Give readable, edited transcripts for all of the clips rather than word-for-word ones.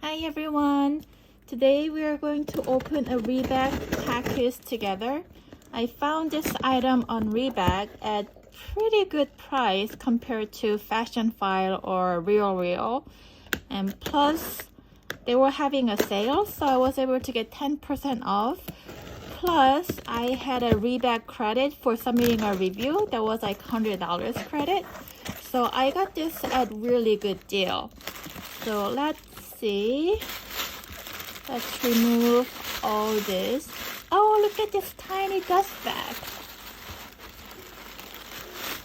Hi everyone! Today we are going to open a Rebag package together. I found this item on Rebag at pretty good price compared to Fashion File or Real, and plus they were having a sale, so I was able to get 10% off. Plus I had a Rebag credit for submitting a review that was like $100 credit, so I got this at really good deal. So let's see. Let's remove all this. Oh, look at this tiny dust bag.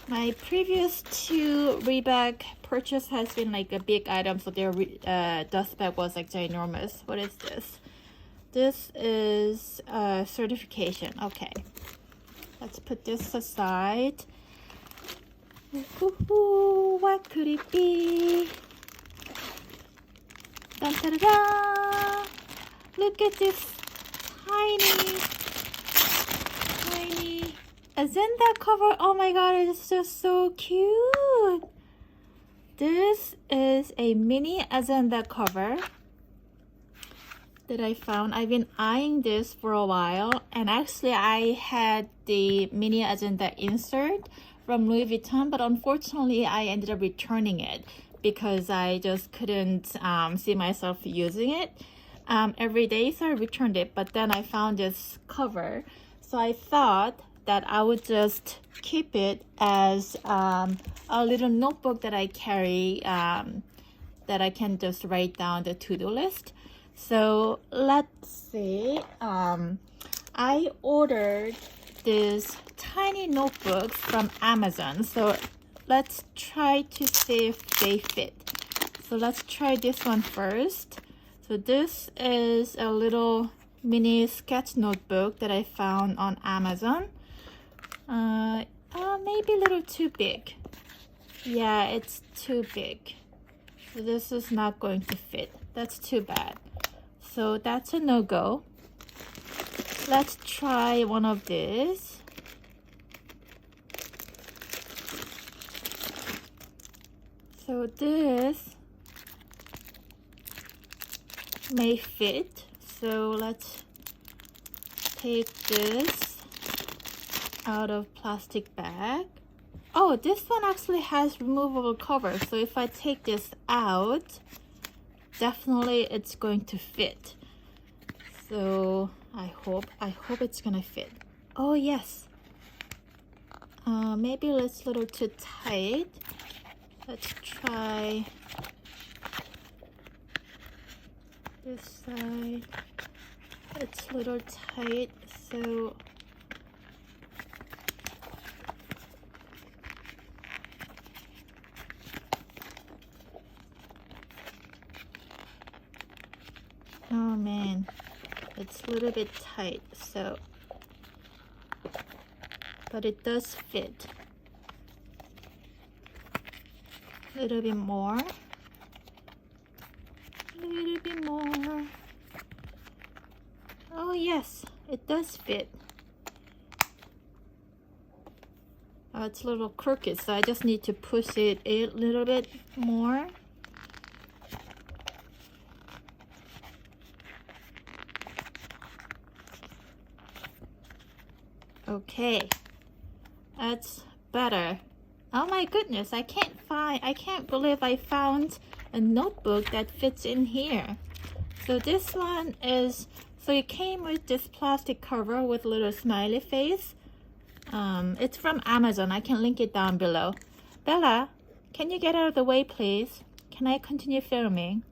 My previous two Rebag purchase has been like a big item, so their dust bag was like ginormous. What is this? This is certification. Okay, let's put this aside. Ooh, what could it be? Dun, da, da, da. Look at this tiny Azenda cover. Oh my god, it's just so cute. This is a mini Azenda cover that I found. I've been eyeing this for a while, and actually I had the mini Azenda insert from Louis Vuitton, but unfortunately I ended up returning it because I just couldn't see myself using it every day, so I returned it. But then I found this cover, so I thought that I would just keep it as a little notebook that I carry, that I can just write down the to-do list. So let's see, I ordered this tiny notebooks from Amazon, so let's try to see if they fit. So let's try this one first. So this is a little mini sketch notebook that I found on Amazon. Maybe a little too big. Yeah, it's too big. So this is not going to fit. That's too bad. So that's a no-go. Let's try one of these. So this may fit. So let's take this out of plastic bag. Oh, this one actually has removable cover. So if I take this out, definitely it's going to fit. So I hope it's gonna fit. Oh yes. Maybe it's a little too tight. Let's try this side. It's a little tight, so oh man, it's a little bit tight, so but it does fit. A little bit more. A little bit more. Oh yes, it does fit. It's a little crooked, so I just need to push it a little bit more. Okay, that's better. Oh my goodness, I can't believe I found a notebook that fits in here. So this one is, so it came with this plastic cover with a little smiley face. It's from Amazon. I can link it down below. Bella, can you get out of the way, please? Can I continue filming?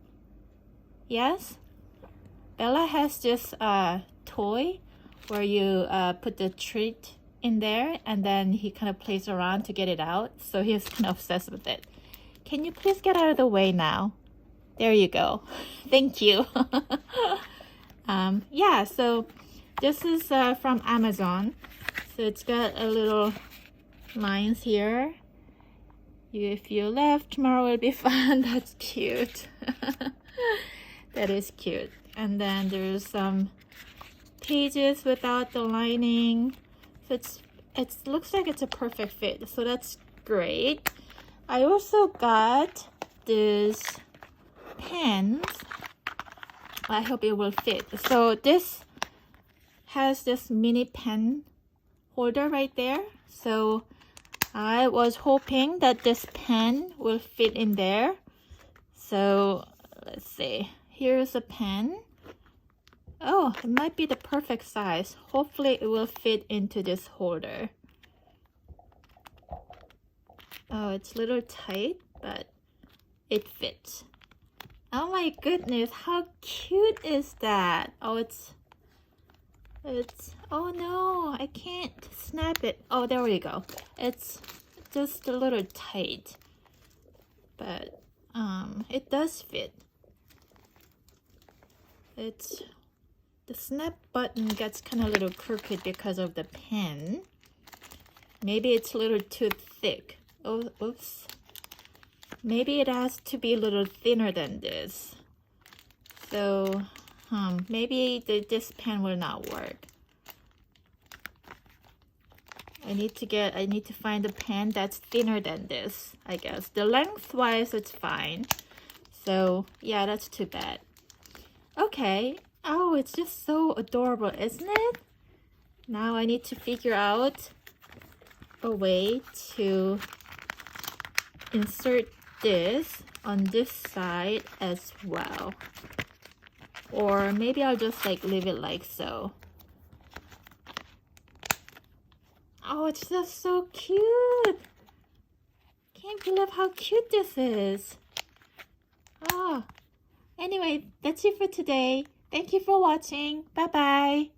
Yes? Bella has this toy where you put the treat in there, and then he kind of plays around to get it out, so he's kind of obsessed with it. Can you please get out of the way now? There you go. Thank you. Yeah, so this is from Amazon. So it's got a little lines here. If you left, tomorrow will be fun. That's cute. That is cute. And then there's some pages without the lining. So it looks like it's a perfect fit, so that's great. I also got this pens I hope it will fit. So this has this mini pen holder right there. So I was hoping that this pen will fit in there. So let's see. Here's a pen. Oh, it might be the perfect size. Hopefully it will fit into this holder. Oh, it's a little tight, but it fits. Oh my goodness, how cute is that? Oh, it's, oh no, I can't snap it. Oh, there we go. It's just a little tight, but it does fit. The snap button gets kind of a little crooked because of the pen. Maybe it's a little too thick. Oh, oops. Maybe it has to be a little thinner than this. So, maybe this pen will not work. I need to find a pen that's thinner than this, I guess. The lengthwise, it's fine. So, yeah, that's too bad. Okay. Oh, it's just so adorable, isn't it? Now I need to figure out a way to insert this on this side as well, or maybe I'll just like leave it like so. Oh, it's just so cute. Can't believe how cute this is. Oh, anyway, that's it for today. Thank you for watching. Bye bye.